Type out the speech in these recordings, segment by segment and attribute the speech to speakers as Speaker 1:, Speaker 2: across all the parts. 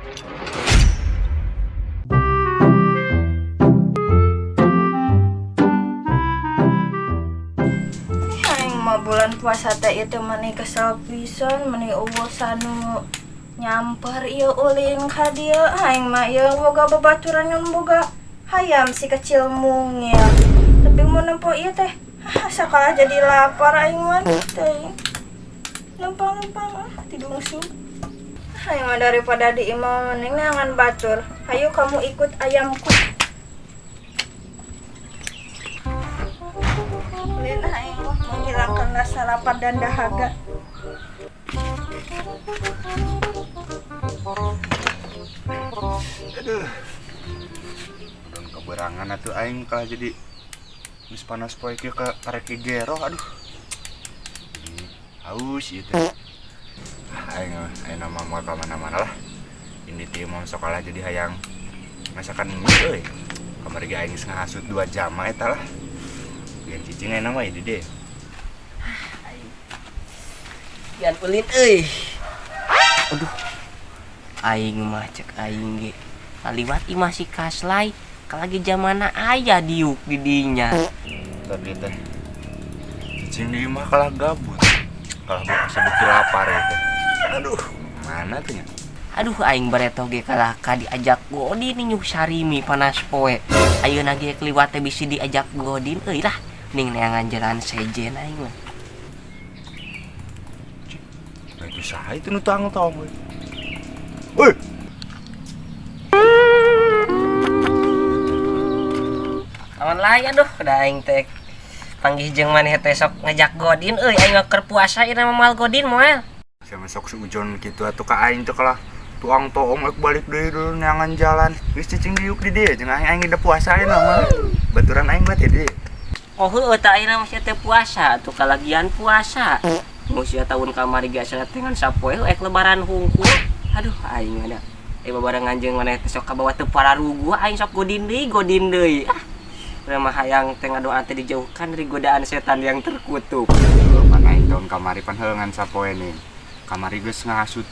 Speaker 1: Aing mah bulan puasa teh itu mani kesel pisan, mani eueuh sanu nyamper ieu ulin ka dieu. Aing mah ieu boga babaturan yang boga hayam si kecil mungil. Tapi mun nempo ieu teh sakala jadi lapar aing mah teh. Lempang-lempang tidungsu. Aing mah daripada di imah mending neangan batur. Hayu kamu ikut ayamku. Ulin aing mah menghilangkan rasa lapar dan dahaga.
Speaker 2: Aduh. Udang keberangan atuh aing kalah jadi geus panas poe kieu ka karek gero aduh. Haus ieu teh. Aing nama moal ka mana-mana lah. Ini teh mau sekolah jadi hayang masakan mie euy. Kamari ge aing geus ngahasut 2 jam eta lah. Biar cicing enak mah ieu deh.
Speaker 3: Yan ulin euy. Aduh. Aing mah cek aing ge. Kaliwat imah si Kaslay, kalagi zamana aya diuk di dinya.
Speaker 2: Tadi teh. Cicing di imah kalah gabut. Kalah bakal bukti lapar eta. Aduh, mana tuh nya?
Speaker 3: Aduh aing bareto ge kalah ka diajak godin nyuh sarimi panas poe. Ayeuna ge kliwat teh bisi diajak godin euy lah. Ning neangan jalan sejen aing mah.
Speaker 2: Itu saha itu nu tang-tang we. Woi.
Speaker 3: Awan lain aduh da aing teh panggih jeung maneh teh sok ngajak godin euy aing keur puasa ieu mah moal godin moal.
Speaker 2: Sama sok seujon kitu atuh ka aing teh kalah tuang toong ek balik deui dulu neangan jalan. Geus cicing diuk di dieu jeung aing udah puasa ieu mah. Baturan aing bae di dieu.
Speaker 3: Oh heueuh tah ayeuna masih teh puasa atuh kalagian puasa. Musia tahun kamari ge asa dengan sapoe ek lebaran hungkul. Aduh aing ada. Babarengan jeung maneh teh sok kabawa teu pararugu aing sok godin deui. Urang mah hayang teh ngadoa teh dijauhkan dari godaan setan yang terkutuk.
Speaker 2: Pan aing tahun kamari pan heungan sapoe nih. Kamari geus ngahasut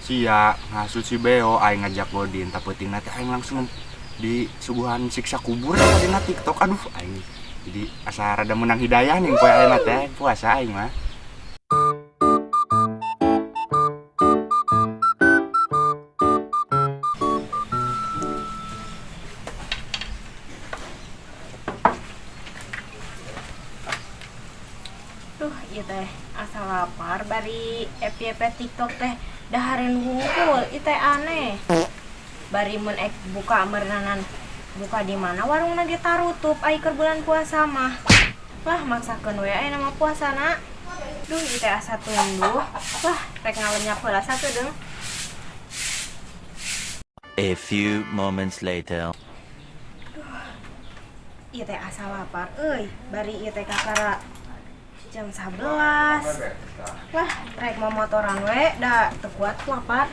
Speaker 2: sia, ngahasut si Beo aing ngajak godin tapeuting teh aing langsung disuguhan siksa kubur ya dina TikTok. Aduh aing jadi asa rada menang hidayah nih poe ayeuna teh puasa aing mah.
Speaker 1: Duh, ieu teh asa lapar bari FYP TikTok teh dahareun hungkul, ieu teh aneh. Bari mun ek buka meureunan buka di mana warungna ditarutup ai keur bulan puasa mah. Lah maksakeun we aya nama puasana. Duh, ieu teh asa tunduh. Wah, rek ngalenyap heula satu deung.
Speaker 4: A few moments later.
Speaker 1: Ieu teh asa lapar euy, bari ieu teh kakara jam 11. Wah, rek motoran we da teu kuat lapar.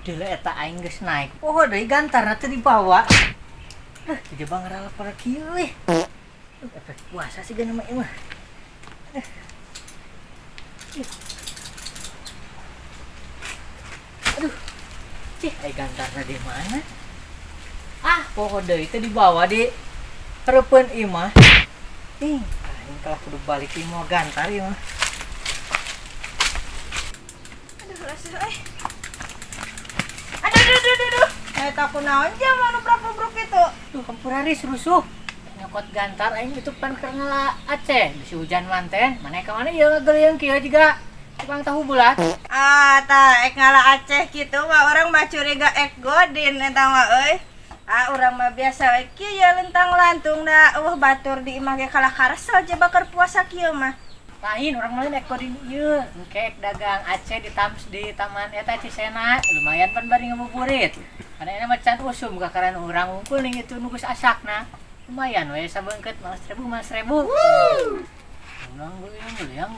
Speaker 3: Deuleu eta aing geus naik. Poho deui gantarna teh dibawa. Jadi bang lapar kieu we. Efek puasa sih gana mah ieu mah. Aduh. Cih, ai gantarna di mana? Ah, poho deui teh dibawa di hareupeun ieu mah. Aing kalau kudu balik ieu mah gantar ieu mah.
Speaker 1: Aduh, rasa Aduh. Eta kunaon jam anu brok-brok itu?
Speaker 3: Duh, kampuraris rusuh. Nyokot gantar aing itu pan keur ngala Aceh, bisi hujan manten. Maneh ka mana ieu ngageuleung kieu jiga tukang tahu bulat.
Speaker 1: Ah, tah ek ngala Aceh kitu mah urang mah curiga ek godin eta mah euy. Ah, urang mah biasa we kieu ya lentang lantung da eueuh batur di imah ge kalah karesel je bakar puasa kieu mah.
Speaker 3: Lain urang mah ek godin ieu, engke dagang Aceh di taman eta Cisena, lumayan pan bari ngabuburit. Karena mah can usum kakaran urang unggul ning itu nugus asakna. Lumayan we sabeungkeut 15.000. Ulang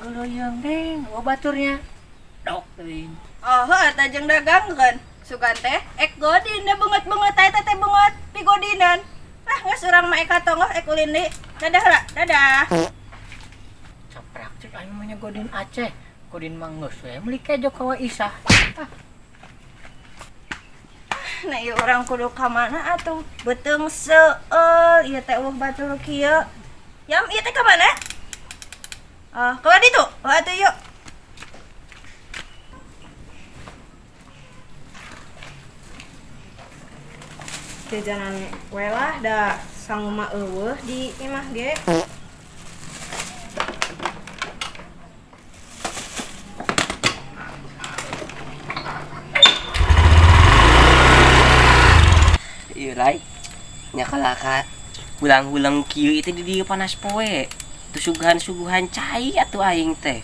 Speaker 3: geuleuang deng, baturnya. Dok teuing.
Speaker 1: Oh, eta jeung dagangkeun. Sugan teh ek godin da beungeut-beungeut eta teh beungeut pigodinan. Ah, nggak surang mah eka tongoh ulin di. Dadah lah, dadah.
Speaker 3: Caprak cek aing mah godin Aceh. Godin manggeus we meuli kejo ka Isah.
Speaker 1: Nah, ieu urang kudu ka mana atuh? Beuteung seueul ieu teh batur kieu. Yam, ieu teh ka mana? Ka ditu. Atuh yuk. Jajanan we lah da sanguma eueuh di imah ge.
Speaker 5: Iya lai nya kalaka ulang-ulang kieu itu di dieu panas poe tu suguhan cai atuh aing teh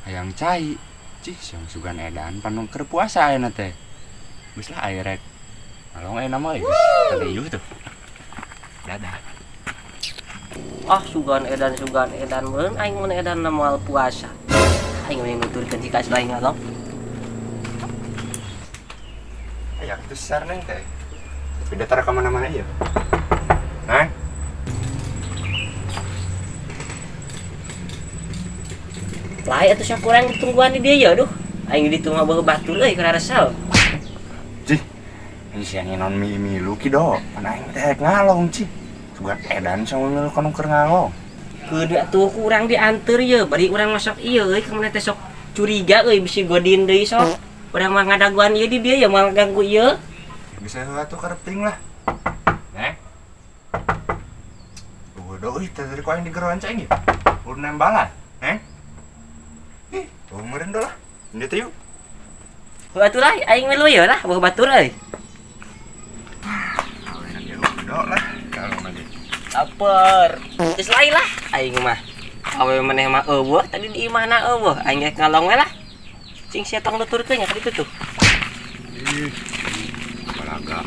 Speaker 2: Hayang cai. Cih, siang sugan edan panung keur puasa ayeuna teh. Geus lah aya rek. Along ayeuna mah geus kada ieu tuh. Dadah.
Speaker 5: sugan edan meureun aing mun edan na moal puasa aing mending nuturkeun si kas lain along
Speaker 2: Ayak tuh besar neng teh. Beda tara ka mana-mana ieu. Nang.
Speaker 5: lain atuh sakurang ditungguan di dieu duh aing ditunggu bae batur euy kana resel
Speaker 2: Cih. Ini siang non milu kido. Pan aing teh ngalong cih. Sugan edan sama kono keur ngalong.
Speaker 5: kudu atuh kurang dianteur ye bari urang masuk ieu euy kamana teh sok curiga euy bisi godin deui sok urang mah ngadaguan ieu di dieu ya moal ganggu ieu
Speaker 2: Bisa atuh karepting lah. Neng. Udah euy teh dari ku aing digeroan cai ieu. Ulun nembalan, neng. Ih, tuh meureun lah. Ini teh yuk.
Speaker 5: atuh lah aing melu ye lah bae batur euy
Speaker 2: Awenan ya udah lah. Kalau lagi.
Speaker 5: Lapar. Geus lain lah aing mah. Awe maneh mah eueuh tadi di imahna eueuh aing rek ngalong we lah. Cing sia tong nuturkeun nya ka ditu tuh.
Speaker 2: Ih. Balaga.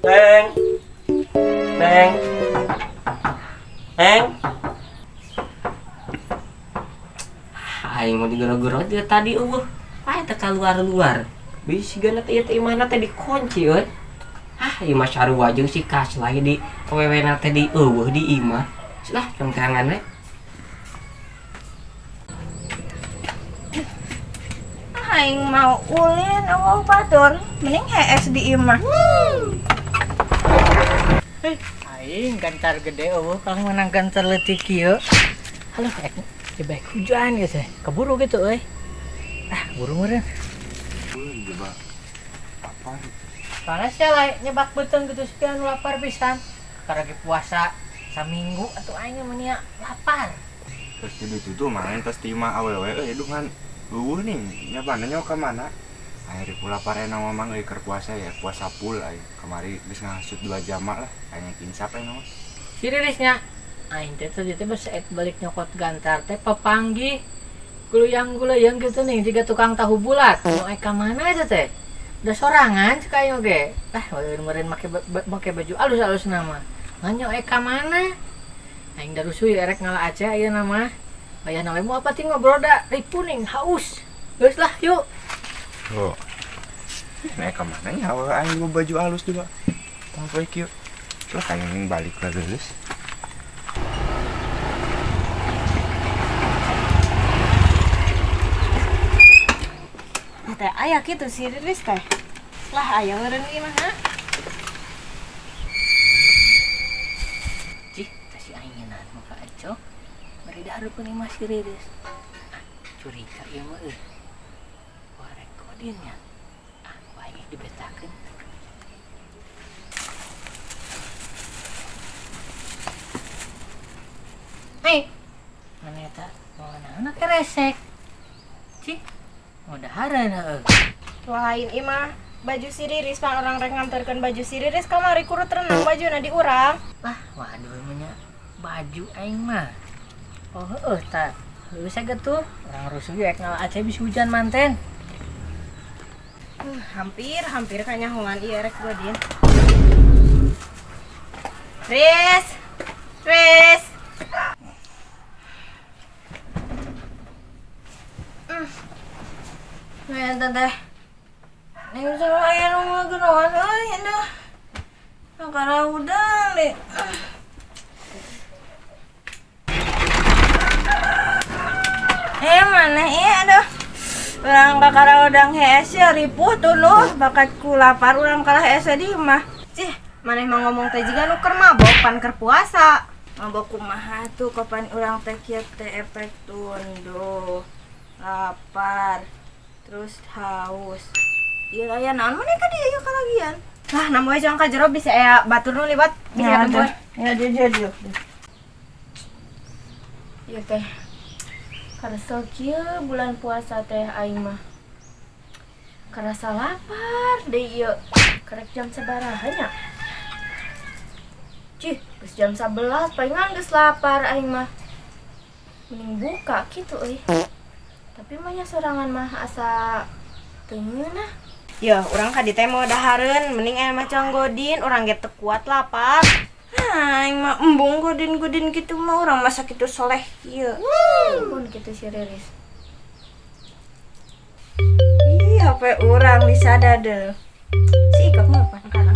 Speaker 5: Neng. Neng. Neng. Aing mau digero-gero dia tadi eueuh. Aing teh kaluar-luar. Bisigana teh ieu teh imahna teh dikunci euy. Ieu mah sarua jeung si Kaslay di awewena teh di eueuh di imah. Lah cengkangan we.
Speaker 1: Aing mau ulin awal batur, mending hees di imah.
Speaker 3: Aing gantar gede eueuh kalau menang gantar leutik kieu. Halo ek jebek hujan geus keburu gitu euy. Buru meureun.
Speaker 2: Coba. Apa?
Speaker 3: Panas ya lah nyebak beuteung gitu sekian lapar pisan. Karena puasa saminggu atau aing mah nya lapar.
Speaker 2: Terus jadi itu tuh main tes timah awewe dungan nih nyabana nyawa ka mana akhirnya pula parena mamang keur puasa ya puasa full aing kemari geus ngasut 2 jam lah aing kinsap aing mah
Speaker 3: Si ririsnya aing teh tadi teh saet balik nyokot gantar teh papanggih guluyang gitu nih tiga tukang tahu bulat mau ka mana eta teh udah sorangan cek aing oge meureun make baju alus-alus nama nganyo ka mana aing darusuy erek ngala Aceh ayeuna mah aya nawe mau apa ting ngobrol da ripuning haus geus lah yuk
Speaker 2: oh naik ke mana ya aing mau baju halus juga tong poe kieu lah aing balik lah geus
Speaker 1: Teh aya kitu si Riris teh. Lah aya meureun ieu mah.
Speaker 3: cih teh si aingna muka aco bari dahareupkeun imah si Riris curiga ieu mah euy warek kodinnya wae dibetakeun mana eta mana keresek cih mudahareun heueuh
Speaker 1: Lain imah baju si Riris pan orang rek nganterkeun baju si Riris kamari kurut renang bajuna di urang.
Speaker 3: waduh nya baju aing mah oh heueuh tah heueuh sagetuh urang rusuh rek ngala Aceh bisa hujan manten
Speaker 1: Hampir kanyahoan ieu rek godin. Riz. Eta teh. Ning salah aya nu ngageroan euy dah. Nakara udang deh. Mana aduh. Urang kakara udang hees ya ripuh tuluh bakat ku lapar urang kalah hees di mah.
Speaker 6: Cih, maneh mah ngomong teh jiga nu keur mabok pan keur puasa.
Speaker 1: Mabok kumaha tuh kapan urang teh kieu teh efek tundo. Lapar. Terus haus. Ieu aya naon maneh ka dieu kalagian?
Speaker 6: Lah, namu we jang ka jero bisa aya batur nu liwat bisa tembur.
Speaker 1: Ya dia. Ieu teh. Karesa kieu bulan puasa teh aing mah. Karasa lapar deui ieu. Karek jam sabaraha nya? Cih, geus jam 11 palingan geus lapar aing mah. Mending buka kitu euy. Tapi mah nya sorangan mah asa teu ngeunah.
Speaker 6: Ya, urang ka dieu teh mau dahareun, mending aya macang godin, urang ge teu kuat lapar.
Speaker 1: Aing mah embung godin-godin kitu mah urang masa kitu soleh ieu. Pun kitu si Riris. Ih, HP urang disadade. Si Ikak mah angkat.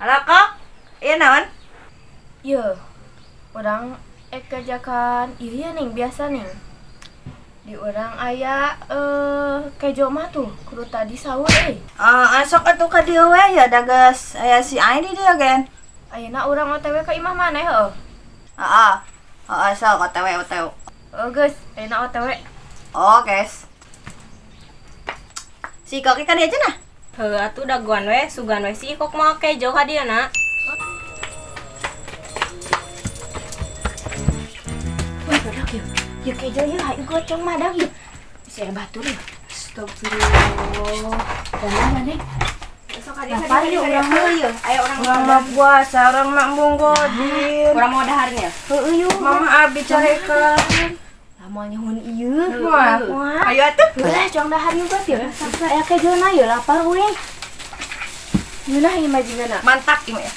Speaker 1: Halo, Kak. Ieu naon? Ieu. Urang kajakan ieu ning biasa ning. Di urang aya kejo mah tuh kudu tadi sahur euy. Sok atuh ka dieu we ya dagas aya si Aing di dieu gen. Ayeuna urang OTW ka imah maneh heuh. Heeh, sok OTW. Geus, ayeuna OTW. Oh, guys. Si Kok ka dieu cenah?
Speaker 6: Heuh atuh daguan we, sugan we si Ikok mah kejo ka dieuna.
Speaker 1: Wah, badak yeuh. Yeuh kejo yeuh, hayu gocong madag yeuh. Bisa batur yeuh. Astagfirullah. Jangan maneh. Lapar yeuh urang mah yeuh. Aya urang mah puasa, urang mah embung godin.
Speaker 6: Urang mau dahareun ya.
Speaker 1: Heueuh yeuh, Mama Abi carekan. Lamanya hun ieu. Moal.
Speaker 6: Ayo atuh.
Speaker 1: Ulah cong dahar juga teh. Aya kejona yeuh lapar we. Yeuna ieu mah jingana.
Speaker 6: Mantap ieu ya.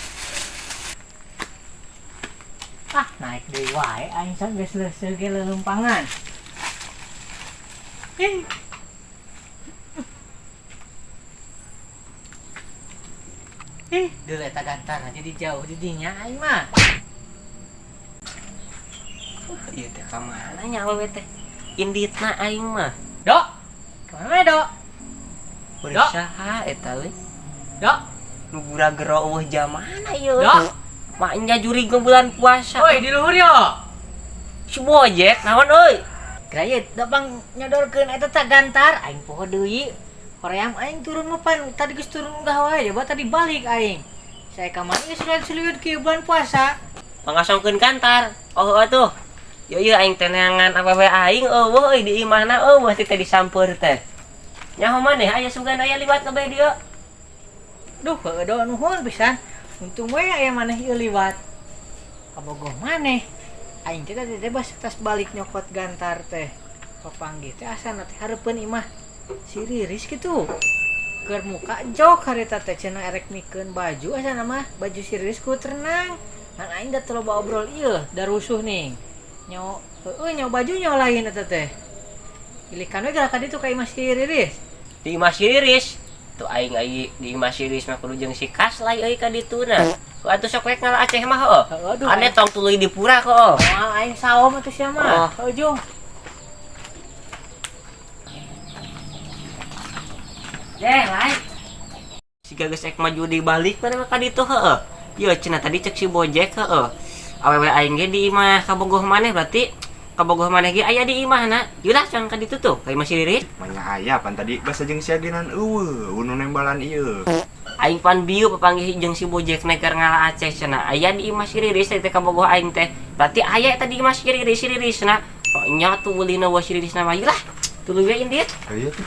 Speaker 3: Ah, naik deui wae aing san geus leuseuh ge lelumpangan. Dulu eta gantar aja di jauh di dinya aing mah.
Speaker 5: Ieu teh ka mana nya awewe teh? Inditna aing mah.
Speaker 3: Dok. Kemana we, Dok?
Speaker 5: Beureus saha eta we?
Speaker 3: Dok.
Speaker 5: Nu gura gero eueuh jam mana ieu?
Speaker 3: Dok.
Speaker 5: Maknya jurig bulan puasa.
Speaker 3: Woi, di luhur yo.
Speaker 5: Si Bojek naon euy?
Speaker 3: Grayet, dabang nyodorkeun eta teh gantar aing poho deui. Hoream aing turun mapan, tadi geus turun unggah wae, coba tadi balik aing. Saya ka mana geus suliut kieu bulan puasa.
Speaker 5: Pangasongkeun kantar. Oh atuh. Ieu aing teh neangan awewe aing eueuh euy di imahna eueuh teh disamper teh. Nyaho maneh aya sugan aya liwat ka bae dieu.
Speaker 3: Duh, heueuh nuhun pisan. Untung we aya maneh ieu liwat. Kabogoh maneh. Aing teh tadi bebas tas balik nyokot gantar teh. Papanggih teh asana teh hareupeun imah si Riris kitu. Keur muka jok harita teh cenah erek mikeun baju asana mah baju si Riris ku terenang. Ngan aing da teu loba obrol ieu da rusuh ning. Nyo nyo baju nyo lain eta teh. Pilikan we gerak ka ditu ka imah si Riris.
Speaker 5: Di imah si Riris. Tuh aing di imah si Riris mah kudu jeung si Kaslay euy ka dituna. Ku atuh sok we ngala Aceh mah heuh.
Speaker 3: Aduh.
Speaker 5: Ane tong tuluy di pura ko.
Speaker 3: Moal aing saom atuh sia mah. Ujung.
Speaker 5: Lai. Si geus ek maju di balik mana ka ditu heueuh. Ieu cenah tadi cek si Bojek heueuh. Awewe aing ge di imah kabogoh maneh berarti kabogoh maneh ge aya di imahna. Ieu lah can ka ditu tuh, ka imah si Riris.
Speaker 2: Manya aya pan tadi basa jeung si agenan eueuh, unu nembalan ieu.
Speaker 5: Aing pan bieu papanggih jeung si Bojek neker ngala Aceh cenah. Aya di imah si Riris teh kabogoh aing teh. Berarti aya tadi imah si Ririsna. Oh nya tuh ulina wa si Ririsna mah lah. Tuluy we indit.
Speaker 2: Aya tuh.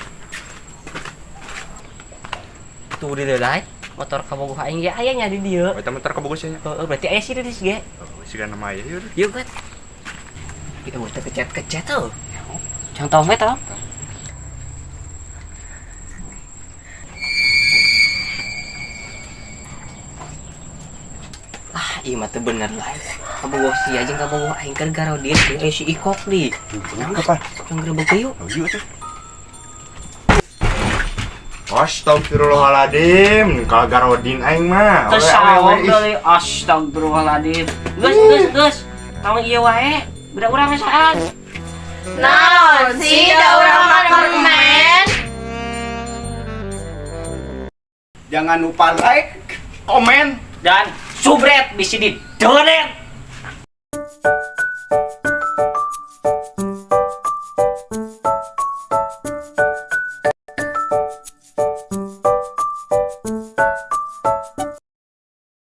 Speaker 5: Tuh di lai. Motor kabogoh aing ge aya nya di dieu.
Speaker 2: Eta motor kabogoh sia nya.
Speaker 5: Heeh, berarti aya si Riris ge.
Speaker 2: Siga nama aya ieu.
Speaker 5: Yuk kan. Kita udah kecet tuh. Contoh we tau. Iya mah teu bener lah. Kabogoh sia jeung kabogoh aing keur garau dieu si Ikok di.
Speaker 2: Apa?
Speaker 5: Cong grebeg yuk.
Speaker 2: Oh iya tuh. Astagfirullahaladzim, kalau garodin aing mah.
Speaker 5: Tersawang dari astagfirullahaladzim. Gus. Kamu iya wae. Budak urang saan.
Speaker 1: Naon sih da urang mah permen?
Speaker 2: Jangan lupa like, komen,
Speaker 5: Dan subret bisa di donate.